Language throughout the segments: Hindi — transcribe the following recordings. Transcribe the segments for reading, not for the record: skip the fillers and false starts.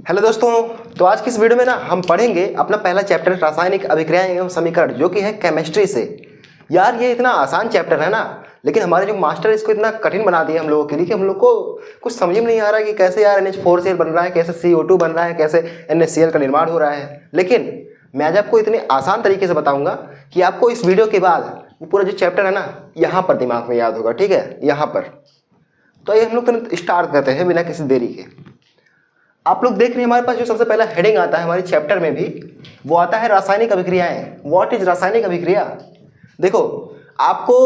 हेलो दोस्तों, तो आज की इस वीडियो में ना हम पढ़ेंगे अपना पहला चैप्टर रासायनिक अभिक्रियाएं एवं समीकरण, जो कि है केमिस्ट्री से। यार ये इतना आसान चैप्टर है ना, लेकिन हमारे जो मास्टर इसको इतना कठिन बना दिया हम लोगों के लिए कि हम लोग को कुछ समझ में नहीं आ रहा है कि कैसे यार NH4Cl बन रहा है, कैसे CO2 बन रहा है, कैसे NaCl का निर्माण हो रहा है। लेकिन मैं आज आपको इतने आसान तरीके से बताऊंगा कि आपको इस वीडियो के बाद वो पूरा जो चैप्टर है ना यहाँ पर दिमाग में याद होगा। ठीक है, यहाँ पर। तो ये हम लोग तुरंत स्टार्ट करते हैं बिना किसी देरी के। आप लोग देख रहे हैं हमारे पास जो सबसे पहला हेडिंग आता है हमारे चैप्टर में भी, वो आता है रासायनिक अभिक्रियाएं। व्हाट इज रासायनिक अभिक्रिया। देखो, आपको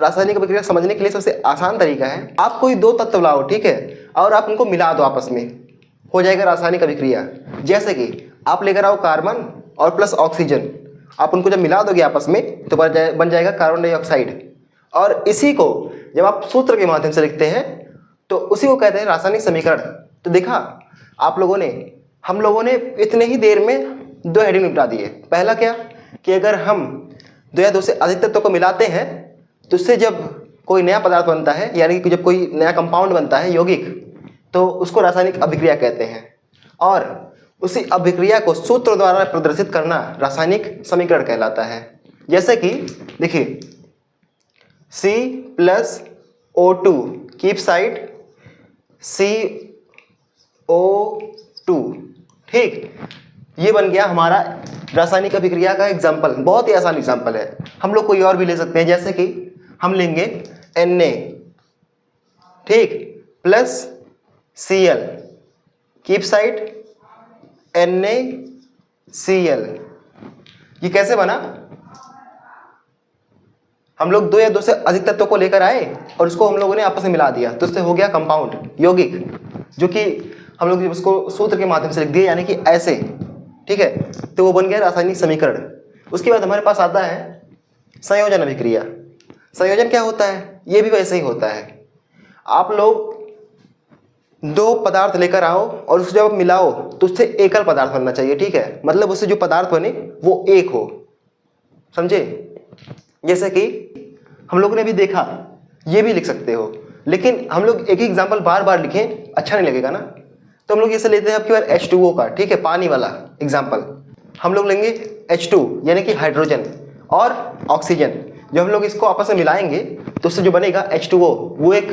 रासायनिक अभिक्रिया समझने के लिए सबसे आसान तरीका है, आप कोई दो तत्व लाओ, ठीक है, और आप उनको मिला दो आपस में, हो जाएगा रासायनिक अभिक्रिया। जैसे कि आप लेकर आओ कार्बन और प्लस ऑक्सीजन, आप उनको जब मिला दोगे आपस में तो बन जाएगा कार्बन डाइऑक्साइड। और इसी को जब आप सूत्र के माध्यम से लिखते हैं तो उसी को कहते हैं रासायनिक समीकरण। तो देखा आप लोगों ने, हम लोगों ने इतने ही देर में दो हेडिंग निपटा दिए। पहला क्या कि अगर हम दो या दो से अधिक तत्वों को मिलाते हैं तो उससे जब कोई नया पदार्थ बनता है, यानी कि जब कोई नया कंपाउंड बनता है यौगिक, तो उसको रासायनिक अभिक्रिया कहते हैं। और उसी अभिक्रिया को सूत्र द्वारा प्रदर्शित करना रासायनिक समीकरण कहलाता है। जैसे कि देखिए, C+O2 कीप साइड CO2, ठीक, ये बन गया हमारा रासायनिक अभिक्रिया का एग्जाम्पल। बहुत ही आसान एग्जाम्पल है। हम लोग कोई और भी ले सकते हैं, जैसे कि हम लेंगे Na, ठीक, plus Cl keep side NaCl। ये कैसे बना? हम लोग दो या दो से अधिक तत्वों को लेकर आए और उसको हम लोगों ने आपस में मिला दिया, तो उससे हो गया कंपाउंड, यौगिक, जो कि हम लोग उसको सूत्र के माध्यम से लिख दिए, यानी कि ऐसे, ठीक है, तो वो बन गया रासायनिक समीकरण। उसके बाद हमारे पास आता है संयोजन अभिक्रिया। संयोजन क्या होता है? ये भी वैसे ही होता है। आप लोग दो पदार्थ लेकर आओ और उसको जब मिलाओ तो उससे एकल पदार्थ बनना चाहिए, ठीक है, मतलब उससे जो पदार्थ बने वो एक हो, समझे? जैसे कि हम लोगों ने भी देखा, ये भी लिख सकते हो, लेकिन हम लोग एक ही एग्जाम्पल बार बार लिखें अच्छा नहीं लगेगा ना, तो हम लोग इसे लेते हैं अब की बार H2O का, ठीक है, पानी वाला एग्जाम्पल। हम लोग लेंगे H2 यानी कि हाइड्रोजन और ऑक्सीजन। जब हम लोग इसको आपस में मिलाएंगे तो उससे जो बनेगा H2O, वो एक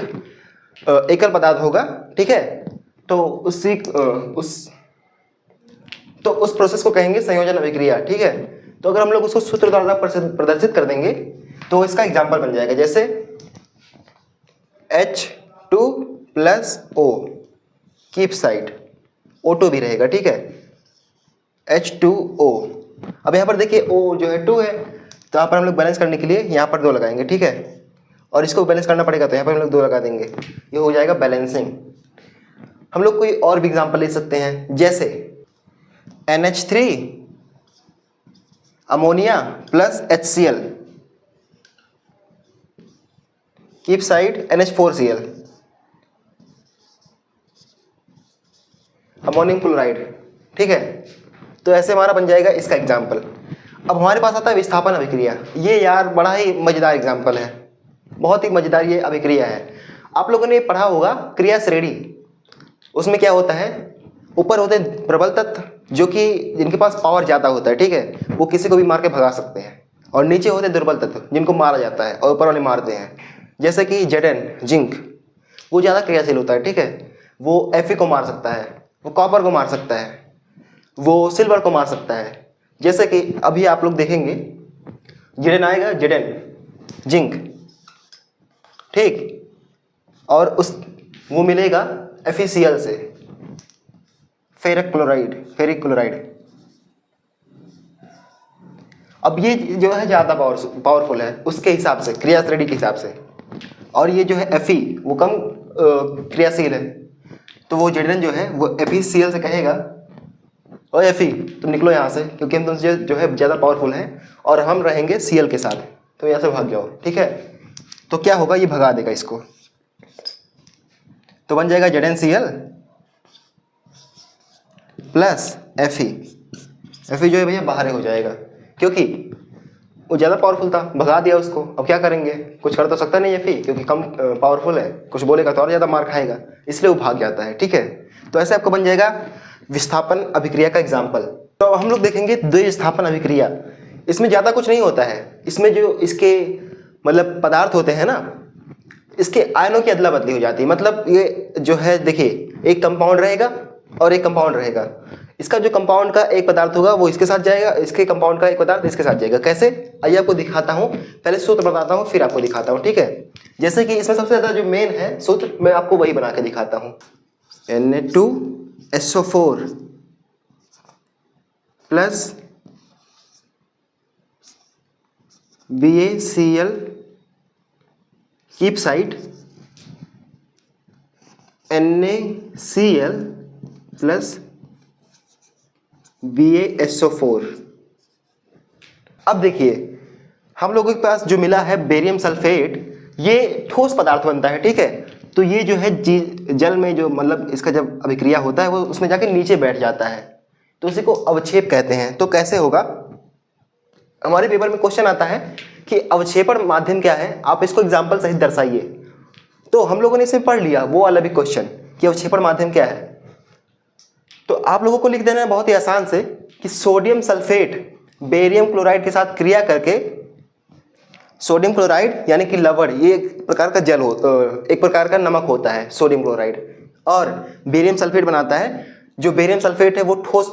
एकल पदार्थ होगा, ठीक है। तो उस प्रोसेस को कहेंगे संयोजन अभिक्रिया, ठीक है। तो अगर हम लोग उसको सूत्र द्वारा प्रदर्शित कर देंगे तो इसका एग्जाम्पल बन जाएगा, जैसे H2+O कीप साइड, O2 भी रहेगा, ठीक है, H2O। अब यहाँ पर देखिए O जो है 2 है, तो यहाँ पर हम लोग बैलेंस करने के लिए यहाँ पर 2 लगाएंगे, ठीक है, और इसको बैलेंस करना पड़ेगा तो यहाँ पर हम लोग 2 लगा देंगे, ये हो जाएगा बैलेंसिंग। हम लोग कोई और भी एग्जाम्पल ले सकते हैं, जैसे NH3 ammonia plus HCl keep side NH4Cl, ammonium chloride, ठीक है। तो ऐसे हमारा बन जाएगा इसका एग्जाम्पल। अब हमारे पास आता है विस्थापन अभिक्रिया। ये यार बड़ा ही मजेदार एग्जाम्पल है, बहुत ही मजेदार ये अभिक्रिया है। आप लोगों ने पढ़ा होगा क्रिया श्रेणी। उसमें क्या होता है, ऊपर होते हैं प्रबल तत्व, जो कि जिनके पास पावर ज़्यादा होता है, ठीक है, वो किसी को भी मार के भगा सकते हैं, और नीचे होते हैं दुर्बल तत्व, जिनको मारा जाता है और ऊपर वाले मारते हैं, जैसे कि Zn जिंक, वो ज़्यादा क्रियाशील होता है, ठीक है, वो Fe को मार सकता है, वो कॉपर को मार सकता है, वो सिल्वर को मार सकता है। जैसे कि अभी आप लोग देखेंगे Zn आएगा, Zn जिंक, ठीक, और वो मिलेगा FeCl से, फेरिक क्लोराइड। अब ये जो है ज़्यादा पावरफुल है उसके हिसाब से, क्रिया श्रेणी के हिसाब से, और ये जो है Fe वो कम क्रियाशील है, तो वो Zn जो है वो FeCl से कहेगा, और Fe तुम निकलो यहाँ से, क्योंकि हम तुमसे जो है ज़्यादा पावरफुल हैं और हम रहेंगे Cl के साथ, तो यहाँ से भाग जाओ, ठीक है। तो क्या होगा, ये भगा देगा इसको, तो बन जाएगा ZnCl प्लस Fe जो है भैया बाहर हो जाएगा, क्योंकि वो ज़्यादा पावरफुल था, भगा दिया उसको। अब क्या करेंगे, कुछ कर तो सकता नहीं है Fe, क्योंकि कम पावरफुल है, कुछ बोलेगा तो और ज़्यादा मार खाएगा, इसलिए वो भाग जाता है, ठीक है। तो ऐसे आपको बन जाएगा विस्थापन अभिक्रिया का एग्जाम्पल। तो अब हम लोग देखेंगे द्विविस्थापन अभिक्रिया। इसमें ज़्यादा कुछ नहीं होता है, इसमें जो इसके मतलब पदार्थ होते हैं ना, इसके आयनों की अदला बदली हो जाती है। मतलब ये जो है देखिए, एक कंपाउंड रहेगा और एक कंपाउंड रहेगा। इसका जो कंपाउंड का एक पदार्थ होगा वो इसके साथ जाएगा, इसके कंपाउंड का एक पदार्थ इसके साथ जाएगा। कैसे, आइए आपको दिखाता हूँ। पहले सूत्र बताता हूँ फिर आपको दिखाता हूँ, ठीक है। जैसे कि इसमें सबसे ज़्यादा जो मेन है सूत्र, मैं आपको वही बना के दिखाता हूँ। Na2SO4 plus BaCl keep side NaCl plus BaSO4। अब देखिए हम लोगों के पास जो मिला है बेरियम सल्फेट, ये ठोस पदार्थ बनता है, ठीक है। तो ये जो है जल में जो मतलब इसका जब अभिक्रिया होता है वो उसमें जाके नीचे बैठ जाता है, तो इसी को अवक्षेप कहते हैं। तो कैसे होगा, हमारे पेपर में क्वेश्चन आता है कि अवक्षेपण माध्यम क्या है, आप इसको एग्जाम्पल सहित दर्शाइए। तो हम लोगों ने इसमें पढ़ लिया वो वाला भी क्वेश्चन कि अवक्षेपण माध्यम क्या है। तो आप लोगों को लिख देना है बहुत ही आसान से कि सोडियम सल्फेट बेरियम क्लोराइड के साथ क्रिया करके, सोडियम क्लोराइड यानी कि लवण, ये एक प्रकार का जल एक प्रकार का नमक होता है सोडियम क्लोराइड, और बेरियम सल्फेट बनाता है। जो बेरियम सल्फेट है वो ठोस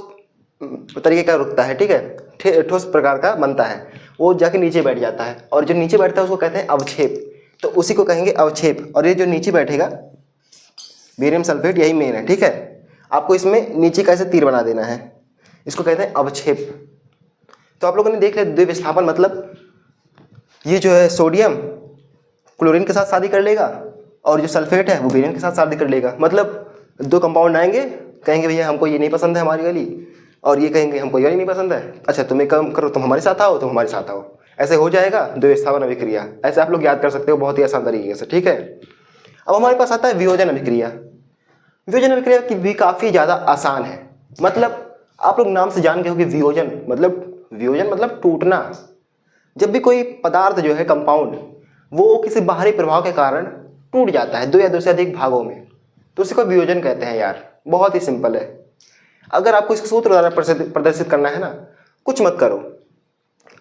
तरीके का रुकता है, ठीक है, ठोस प्रकार का बनता है, वो जाके नीचे बैठ जाता है, और जो नीचे बैठता है उसको कहते हैं अवक्षेप। तो उसी को कहेंगे अवक्षेप। और ये जो नीचे बैठेगा बेरियम सल्फेट, यही मेन है, ठीक है। आपको इसमें नीचे का ऐसे तीर बना देना है, इसको कहते हैं अवक्षेप। तो आप लोगों ने देख लिया द्विविस्थापन मतलब ये जो है सोडियम क्लोरीन के साथ शादी कर लेगा और जो सल्फेट है वो बेरियम के साथ शादी कर लेगा। मतलब दो कंपाउंड आएंगे, कहेंगे भैया हमको ये नहीं पसंद है हमारी वाली, और ये कहेंगे हमको ये नहीं पसंद है, अच्छा तुम एक काम करो, तुम हमारे साथ आओ, तुम हमारे साथ आओ। ऐसे हो जाएगा द्विविस्थापन अभिक्रिया। ऐसे आप लोग याद कर सकते हो बहुत ही आसान तरीके से, ठीक है। अब हमारे पास आता है वियोजन अभिक्रिया। वियोजन अभिक्रिया की भी काफ़ी ज़्यादा आसान है। मतलब आप लोग नाम से जान गए हो कि वियोजन मतलब टूटना। जब भी कोई पदार्थ जो है कंपाउंड वो किसी बाहरी प्रभाव के कारण टूट जाता है दो या दो से अधिक भागों में, तो उसी को वियोजन कहते हैं यार। बहुत ही सिंपल है। अगर आपको इसका सूत्र द्वारा प्रदर्शित करना है ना, कुछ मत करो,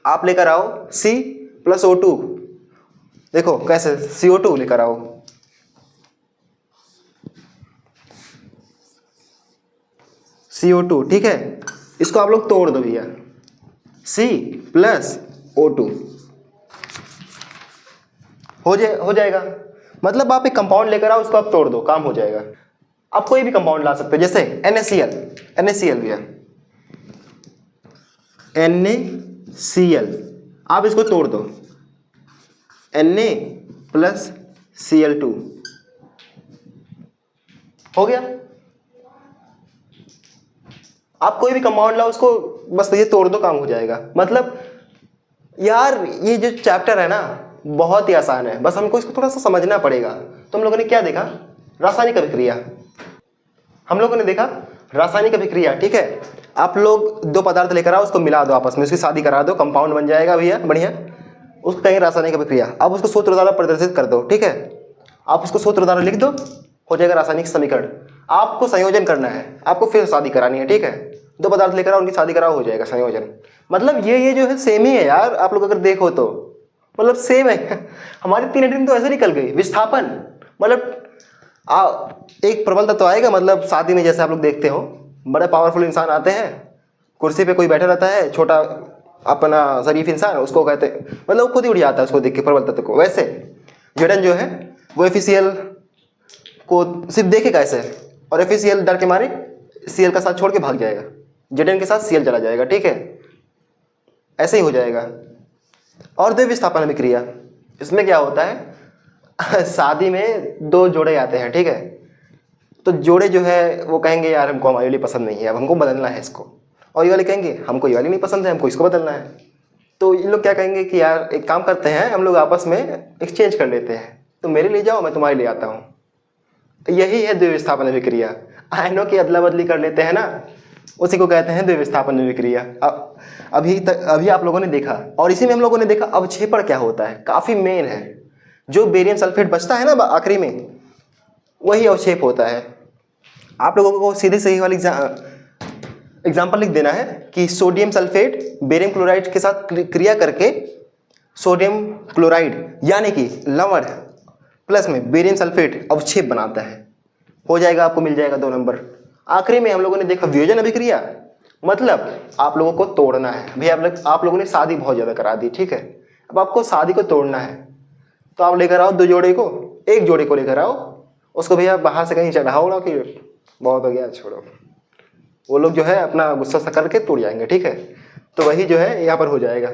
आप लेकर आओ C+O2। देखो कैसे, CO2 लेकर आओ, CO2, ठीक है। इसको आप लोग तोड़ दो भैया, C+O2 हो जाएगा। मतलब आप एक कंपाउंड लेकर आओ, उसको आप तोड़ दो, काम हो जाएगा। आप कोई भी कंपाउंड ला सकते हो, जैसे NaCl भैया, NaCl, आप इसको तोड़ दो, Na+Cl2 हो गया। आप कोई भी कंपाउंड लाओ, उसको बस ये तोड़ दो, काम हो जाएगा। मतलब यार ये जो चैप्टर है ना बहुत ही आसान है, बस हमको इसको थोड़ा सा समझना पड़ेगा। तो हम लोगों ने क्या देखा, रासायनिक अभिक्रिया। हम लोगों ने देखा रासायनिक अभिक्रिया, ठीक है। आप लोग दो पदार्थ लेकर आओ, उसको मिला दो आपस में, उसकी शादी करा दो, कंपाउंड बन जाएगा भैया, बढ़िया। उसको कहेंगे रासायनिक अभिक्रिया। अब उसको सूत्र द्वारा प्रदर्शित कर दो, ठीक है। आप उसको सूत्र द्वारा लिख दो, हो जाएगा रासायनिक समीकरण। आपको संयोजन करना है, आपको फिर शादी करानी है, ठीक है। दो पदार्थ लेकर आओ, उनकी शादी कराओ, हो जाएगा संयोजन। मतलब ये जो है सेम ही है यार, आप लोग अगर देखो तो मतलब सेम है। हमारी 3 एंट्री तो ऐसे निकल गई। विस्थापन मतलब एक प्रबल तत्व आएगा, मतलब शादी में जैसे आप लोग देखते हो बड़े पावरफुल इंसान आते हैं, कुर्सी पे कोई बैठा रहता है, छोटा अपना शरीफ इंसान, उसको कहते हैं मतलब वो खुद ही उड़ जाता है उसको देख के, प्रबल तत्व को। वैसे जड़न जो है वो एफिसियल को सिर्फ देखेगा ऐसे, और एफिसियल डर के मारे सीएल का साथ छोड़ के भाग जाएगा, जड़न के साथ सीएल चला जाएगा, ठीक है। ऐसे ही हो जाएगा। और द्विविस्थापन अभिक्रिया, इसमें क्या होता है शादी में दो जोड़े आते हैं, ठीक है। तो जोड़े जो है वो कहेंगे यार हमको हमारी वाली पसंद नहीं है, अब हमको बदलना है इसको, और ये वाले कहेंगे हमको ये वाली नहीं पसंद है, हमको इसको बदलना है। तो इन लोग क्या कहेंगे कि यार एक काम करते हैं, हम लोग आपस में एक्सचेंज कर लेते हैं, तुम मेरे ले जाओ, मैं तुम्हारे ले आता हूँ। यही है द्विविस्थापन अभिक्रिया। आयनों की अदला बदली कर लेते हैं ना, उसी को कहते हैं द्विविस्थापन अभिक्रिया। अभी आप लोगों ने देखा, और इसी में हम लोगों ने देखा अवक्षेपण क्या होता है, काफ़ी मेन है। जो बेरियम सल्फेट बचता है ना आखिरी में, वही अवक्षेप होता है। आप लोगों को सीधे सही वाली एग्जाम्पल लिख देना है कि सोडियम सल्फेट बेरियम क्लोराइड के साथ क्रिया करके सोडियम क्लोराइड यानी कि लवण प्लस में बेरियम सल्फेट अवक्षेप बनाता है। हो जाएगा, आपको मिल जाएगा 2 नंबर। आखिरी में हम लोगों ने देखा वियोजन अभिक्रिया, मतलब आप लोगों को तोड़ना है। भैया आप लोगों ने शादी बहुत ज़्यादा करा दी, ठीक है, अब आपको शादी को तोड़ना है, तो आप लेकर आओ 2 जोड़े को, 1 जोड़े को लेकर आओ, उसको भैया बाहर से कहीं चढ़ाओ ना कि बहुत हो गया छोड़ो, वो लोग जो है अपना गुस्सा सा करके तोड़ जाएंगे, ठीक है। तो वही जो है यहाँ पर हो जाएगा।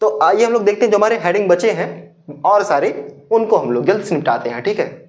तो आइए हम लोग देखते हैं जो हमारे हेडिंग बचे हैं और सारे, उनको हम लोग जल्द से निपटाते हैं, ठीक है।